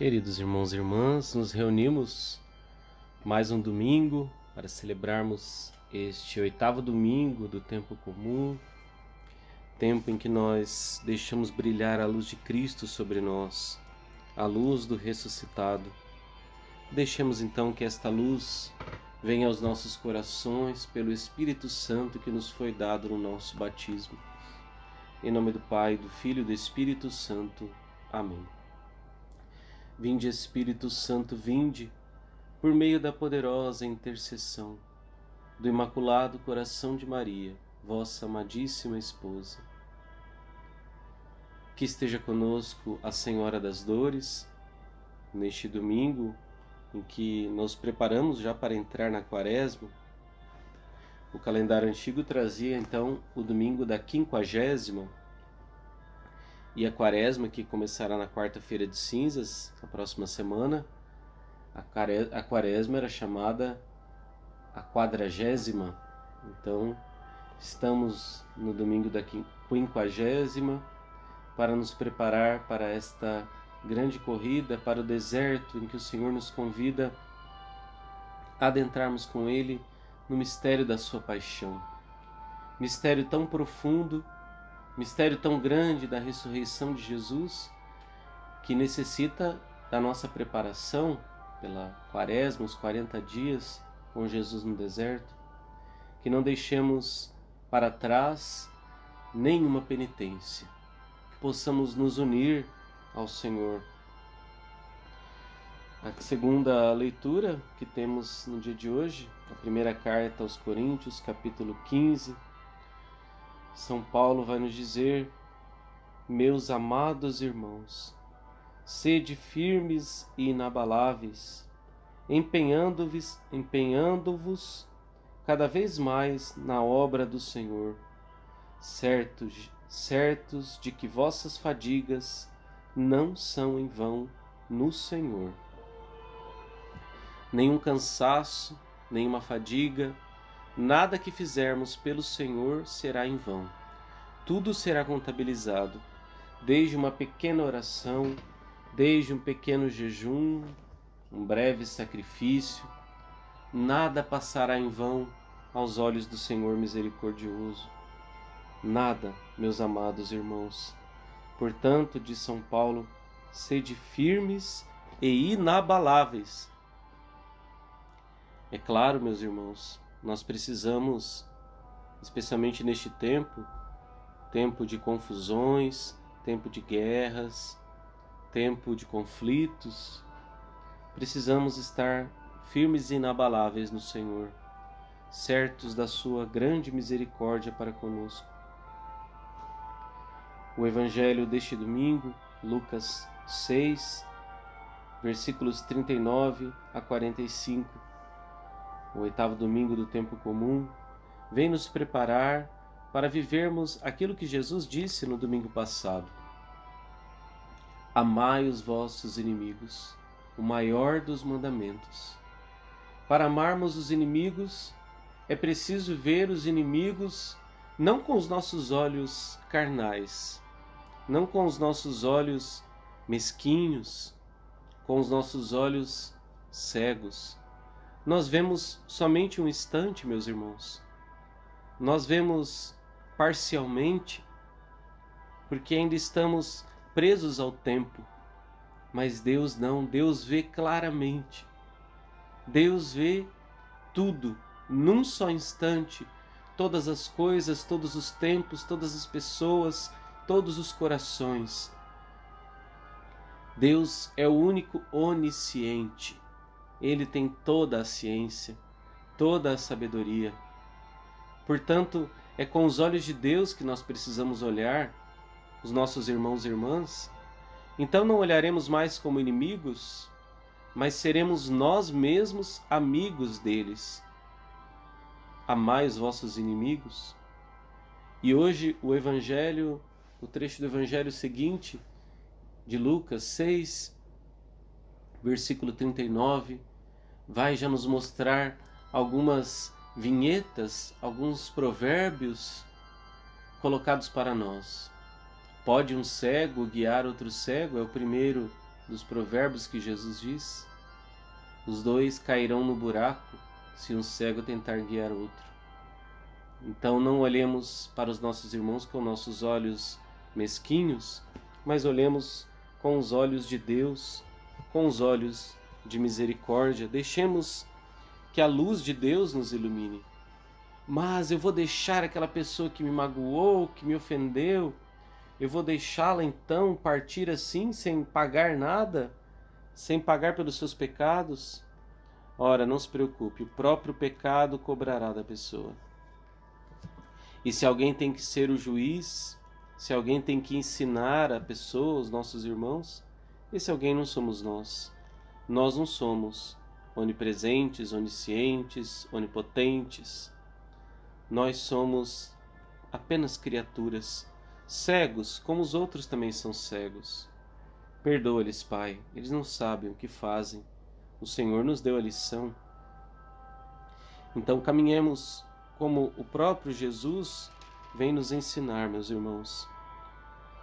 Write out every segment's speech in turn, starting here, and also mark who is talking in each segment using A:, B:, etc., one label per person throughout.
A: Queridos irmãos e irmãs, nos reunimos mais um domingo para celebrarmos este 8º domingo do tempo comum, tempo em que nós deixamos brilhar a luz de Cristo sobre nós, a luz do ressuscitado. Deixemos então que esta luz venha aos nossos corações pelo Espírito Santo que nos foi dado no nosso batismo. Em nome do Pai, do Filho e do Espírito Santo. Amém. Vinde, Espírito Santo, vinde, por meio da poderosa intercessão do Imaculado Coração de Maria, vossa amadíssima esposa. Que esteja conosco a Senhora das Dores, neste domingo em que nos preparamos já para entrar na Quaresma. O calendário antigo trazia então o domingo da 50ª, e a Quaresma, que começará na quarta-feira de cinzas, na próxima semana, a Quaresma era chamada a 40ª. Então, estamos no domingo da 50ª para nos preparar para esta grande corrida, para o deserto em que o Senhor nos convida a adentrarmos com Ele no mistério da sua paixão. Mistério tão profundo, mistério tão grande da ressurreição de Jesus, que necessita da nossa preparação pela Quaresma, os 40 dias com Jesus no deserto, que não deixemos para trás nenhuma penitência, que possamos nos unir ao Senhor. A segunda leitura que temos no dia de hoje, a primeira carta aos Coríntios, capítulo 15, São Paulo vai nos dizer: meus amados irmãos, sede firmes e inabaláveis, empenhando-vos cada vez mais na obra do Senhor, certos de que vossas fadigas não são em vão no Senhor. Nenhum cansaço, nenhuma fadiga, nada que fizermos pelo Senhor será em vão. Tudo será contabilizado, desde uma pequena oração, desde um pequeno jejum, um breve sacrifício. Nada passará em vão aos olhos do Senhor misericordioso. Nada, meus amados irmãos. Portanto, diz São Paulo, sede firmes e inabaláveis. É claro, meus irmãos, nós precisamos, especialmente neste tempo de confusões, tempo de guerras, tempo de conflitos, precisamos estar firmes e inabaláveis no Senhor, certos da sua grande misericórdia para conosco. O Evangelho deste domingo, Lucas 6, versículos 39 a 45, o 8º domingo do tempo comum, vem nos preparar para vivermos aquilo que Jesus disse no domingo passado. Amai os vossos inimigos, o maior dos mandamentos. Para amarmos os inimigos, é preciso ver os inimigos não com os nossos olhos carnais, não com os nossos olhos mesquinhos, com os nossos olhos cegos. Nós vemos somente um instante, meus irmãos. Nós vemos parcialmente, porque ainda estamos presos ao tempo. Mas Deus não, Deus vê claramente. Deus vê tudo, num só instante, todas as coisas, todos os tempos, todas as pessoas, todos os corações. Deus é o único onisciente. Ele tem toda a ciência, toda a sabedoria. Portanto, é com os olhos de Deus que nós precisamos olhar os nossos irmãos e irmãs. Então não olharemos mais como inimigos, mas seremos nós mesmos amigos deles. Amai os vossos inimigos. E hoje o Evangelho, o trecho do Evangelho seguinte, de Lucas 6, versículo 39, vai já nos mostrar algumas vinhetas, alguns provérbios colocados para nós. Pode um cego guiar outro cego? É o primeiro dos provérbios que Jesus diz? Os dois cairão no buraco se um cego tentar guiar outro. Então não olhemos para os nossos irmãos com nossos olhos mesquinhos, mas olhemos com os olhos de Deus, com os olhos de misericórdia. Deixemos que a luz de Deus nos ilumine. Mas eu vou deixar aquela pessoa que me magoou, que me ofendeu, eu vou deixá-la então partir assim, sem pagar nada, sem pagar pelos seus pecados? Ora, não se preocupe, o próprio pecado cobrará da pessoa. E se alguém tem que ser o juiz, se alguém tem que ensinar a pessoa, os nossos irmãos, esse alguém não somos nós. Nós não somos onipresentes, oniscientes, onipotentes. Nós somos apenas criaturas, cegos, como os outros também são cegos. Perdoa-lhes, Pai, eles não sabem o que fazem. O Senhor nos deu a lição. Então caminhemos como o próprio Jesus vem nos ensinar, meus irmãos.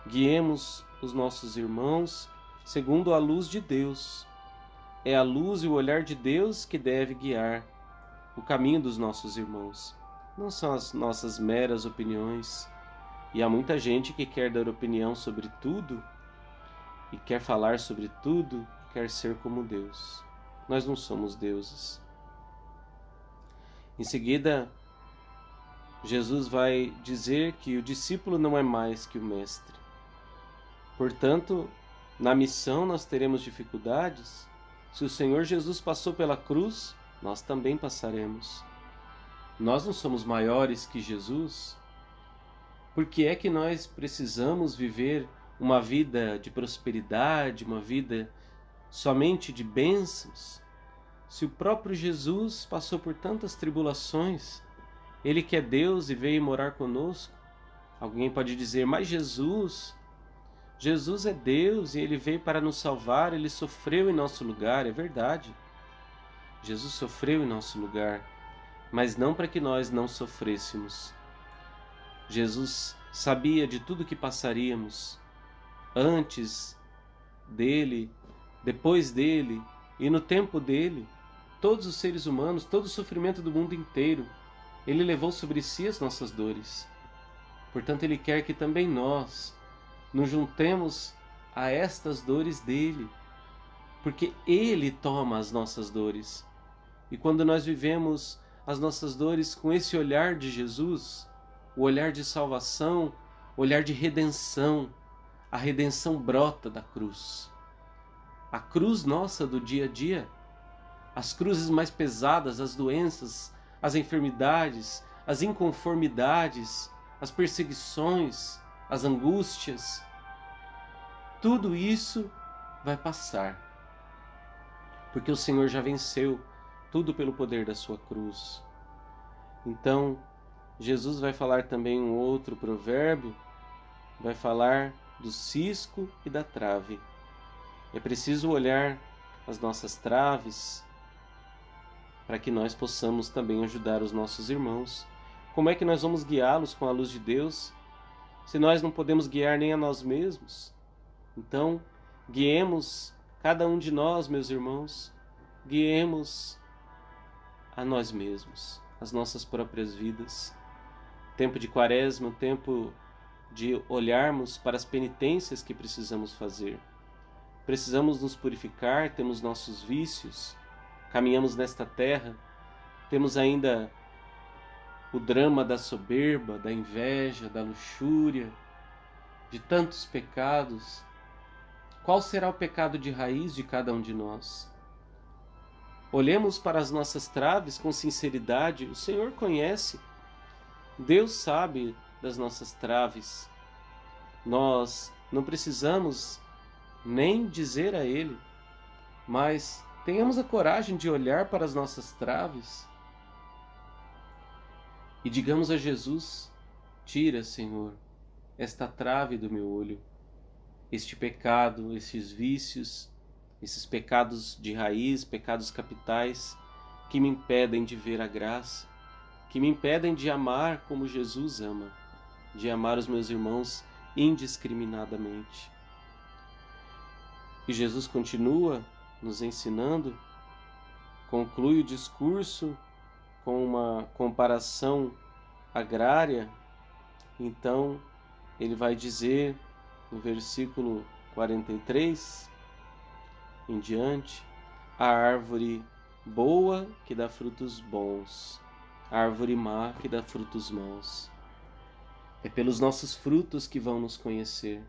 A: Guiemos os nossos irmãos segundo a luz de Deus. É a luz e o olhar de Deus que deve guiar o caminho dos nossos irmãos. Não são as nossas meras opiniões. E há muita gente que quer dar opinião sobre tudo e quer falar sobre tudo, quer ser como Deus. Nós não somos deuses. Em seguida, Jesus vai dizer que o discípulo não é mais que o mestre. Portanto, na missão nós teremos dificuldades. Se o Senhor Jesus passou pela cruz, nós também passaremos. Nós não somos maiores que Jesus. Por que é que nós precisamos viver uma vida de prosperidade, uma vida somente de bênçãos? Se o próprio Jesus passou por tantas tribulações, Ele que é Deus e veio morar conosco. Alguém pode dizer, mas Jesus é Deus e Ele veio para nos salvar, Ele sofreu em nosso lugar. É verdade, Jesus sofreu em nosso lugar, mas não para que nós não sofrêssemos. Jesus sabia de tudo que passaríamos, antes dele, depois dele e no tempo dele. Todos os seres humanos, todo o sofrimento do mundo inteiro, Ele levou sobre si as nossas dores. Portanto, Ele quer que também nós nos juntemos a estas dores dele, porque Ele toma as nossas dores. E quando nós vivemos as nossas dores com esse olhar de Jesus, o olhar de salvação, o olhar de redenção, a redenção brota da cruz. A cruz nossa do dia a dia, as cruzes mais pesadas, as doenças, as enfermidades, as inconformidades, as perseguições, as angústias, tudo isso vai passar, porque o Senhor já venceu tudo pelo poder da sua cruz. Então, Jesus vai falar também um outro provérbio, vai falar do cisco e da trave. É preciso olhar as nossas traves para que nós possamos também ajudar os nossos irmãos. Como é que nós vamos guiá-los com a luz de Deus, se nós não podemos guiar nem a nós mesmos? Então, guiemos cada um de nós, meus irmãos, guiemos a nós mesmos, as nossas próprias vidas. Tempo de Quaresma, tempo de olharmos para as penitências que precisamos fazer. Precisamos nos purificar, temos nossos vícios, caminhamos nesta terra, temos ainda o drama da soberba, da inveja, da luxúria, de tantos pecados. Qual será o pecado de raiz de cada um de nós? Olhemos para as nossas traves com sinceridade. O Senhor conhece, Deus sabe das nossas traves. Nós não precisamos nem dizer a Ele, mas tenhamos a coragem de olhar para as nossas traves e digamos a Jesus: tira, Senhor, esta trave do meu olho, este pecado, estes vícios, esses pecados de raiz, pecados capitais, que me impedem de ver a graça, que me impedem de amar como Jesus ama, de amar os meus irmãos indiscriminadamente. E Jesus continua nos ensinando, conclui o discurso com uma comparação agrária. Então, ele vai dizer no versículo 43 em diante: a árvore boa que dá frutos bons, a árvore má que dá frutos maus. É pelos nossos frutos que vão nos conhecer.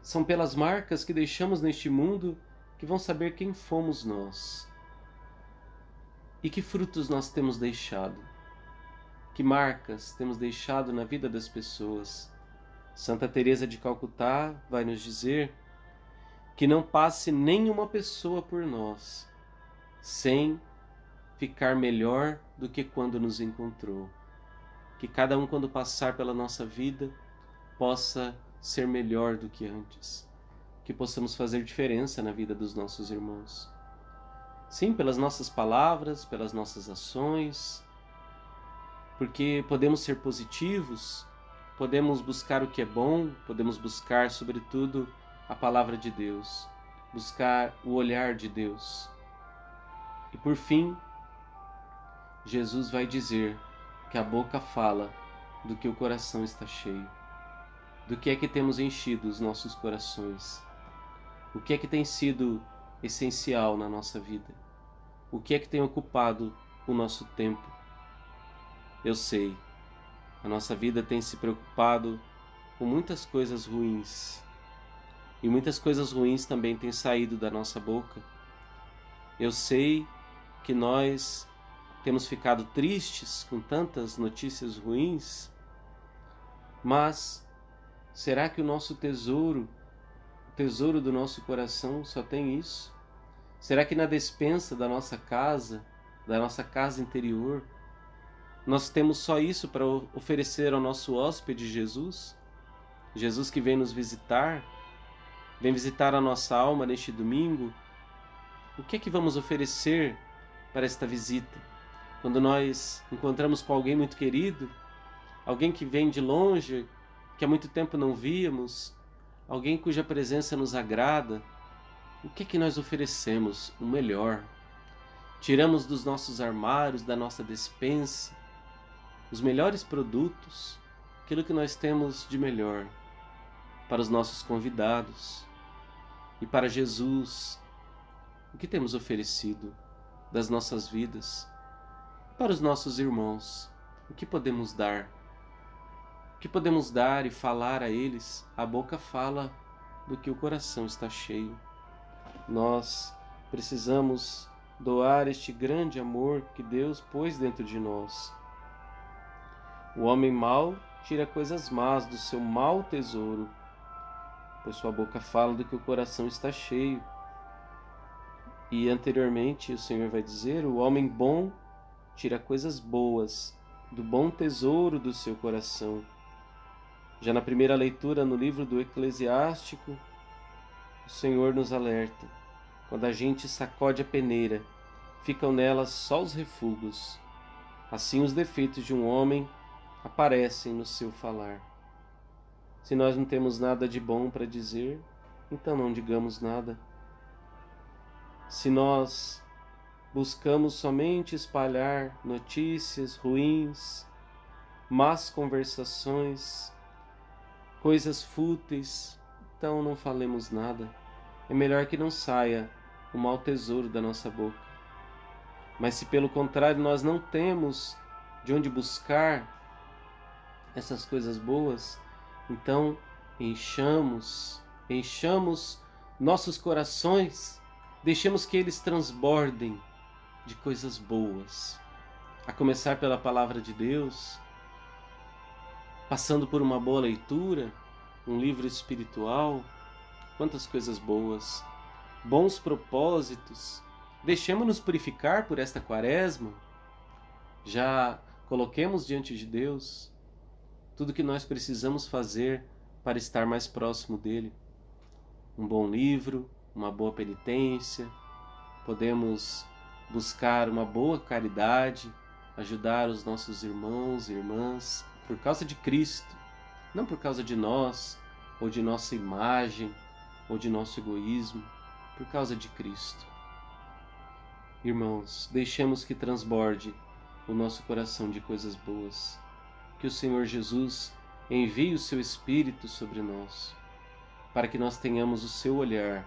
A: São pelas marcas que deixamos neste mundo que vão saber quem fomos nós. E que frutos nós temos deixado? Que marcas temos deixado na vida das pessoas? Santa Teresa de Calcutá vai nos dizer que não passe nenhuma pessoa por nós sem ficar melhor do que quando nos encontrou. Que cada um, quando passar pela nossa vida, possa ser melhor do que antes. Que possamos fazer diferença na vida dos nossos irmãos. Sim, pelas nossas palavras, pelas nossas ações, porque podemos ser positivos, podemos buscar o que é bom, podemos buscar, sobretudo, a palavra de Deus, buscar o olhar de Deus. E por fim, Jesus vai dizer que a boca fala do que o coração está cheio. Do que é que temos enchido os nossos corações? O que é que tem sido essencial na nossa vida? O que é que tem ocupado o nosso tempo? Eu sei, a nossa vida tem se preocupado com muitas coisas ruins. E muitas coisas ruins também têm saído da nossa boca. Eu sei que nós temos ficado tristes com tantas notícias ruins, mas será que o nosso tesouro, o tesouro do nosso coração só tem isso? Será que na despensa da nossa casa interior, nós temos só isso para oferecer ao nosso hóspede Jesus? Jesus que vem nos visitar, vem visitar a nossa alma neste domingo. O que é que vamos oferecer para esta visita? Quando nós encontramos com alguém muito querido, alguém que vem de longe, que há muito tempo não víamos, alguém cuja presença nos agrada, o que é que nós oferecemos? O melhor. Tiramos dos nossos armários, da nossa despensa, os melhores produtos, aquilo que nós temos de melhor, para os nossos convidados e para Jesus. O que temos oferecido das nossas vidas? Para os nossos irmãos, o que podemos dar? O que podemos dar e falar a eles? A boca fala do que o coração está cheio. Nós precisamos doar este grande amor que Deus pôs dentro de nós. O homem mau tira coisas más do seu mau tesouro, pois sua boca fala do que o coração está cheio. E anteriormente o Senhor vai dizer: o homem bom tira coisas boas do bom tesouro do seu coração. Já na primeira leitura no livro do Eclesiástico, o Senhor nos alerta: quando a gente sacode a peneira, ficam nela só os refugos. Assim os defeitos de um homem aparecem no seu falar. Se nós não temos nada de bom para dizer, então não digamos nada. Se nós buscamos somente espalhar notícias ruins, más conversações, coisas fúteis, então não falemos nada. É melhor que não saia o mau tesouro da nossa boca. Mas se pelo contrário nós não temos de onde buscar essas coisas boas, então enchamos nossos corações, deixemos que eles transbordem de coisas boas, a começar pela palavra de Deus, passando por uma boa leitura, um livro espiritual, quantas coisas boas, bons propósitos. Deixemos-nos purificar por esta quaresma, já coloquemos diante de Deus tudo que nós precisamos fazer para estar mais próximo dele. Um bom livro, uma boa penitência, podemos buscar uma boa caridade, ajudar os nossos irmãos e irmãs por causa de Cristo, não por causa de nós ou de nossa imagem ou de nosso egoísmo, por causa de Cristo. Irmãos, deixemos que transborde o nosso coração de coisas boas, que o Senhor Jesus envie o seu Espírito sobre nós, para que nós tenhamos o seu olhar,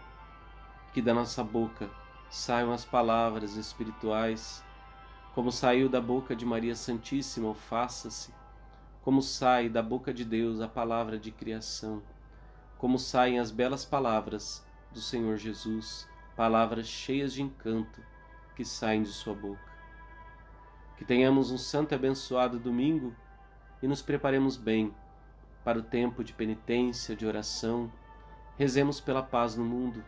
A: que da nossa boca saiam as palavras espirituais, como saiu da boca de Maria Santíssima o faça-se, como sai da boca de Deus a palavra de criação, como saem as belas palavras do Senhor Jesus, palavras cheias de encanto que saem de sua boca. Que tenhamos um santo e abençoado domingo e nos preparemos bem para o tempo de penitência, de oração. Rezemos pela paz no mundo,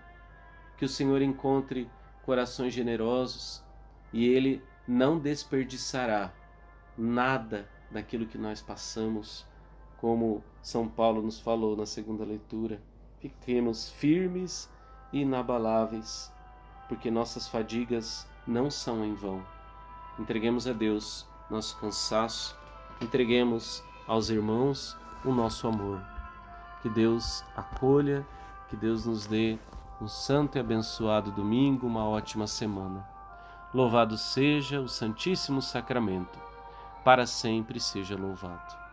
A: que o Senhor encontre corações generosos e Ele não desperdiçará nada daquilo que nós passamos, como São Paulo nos falou na segunda leitura. Fiquemos firmes e inabaláveis, porque nossas fadigas não são em vão. Entreguemos a Deus nosso cansaço, entreguemos aos irmãos o nosso amor. Que Deus acolha, que Deus nos dê um santo e abençoado domingo, uma ótima semana. Louvado seja o Santíssimo Sacramento, para sempre seja louvado.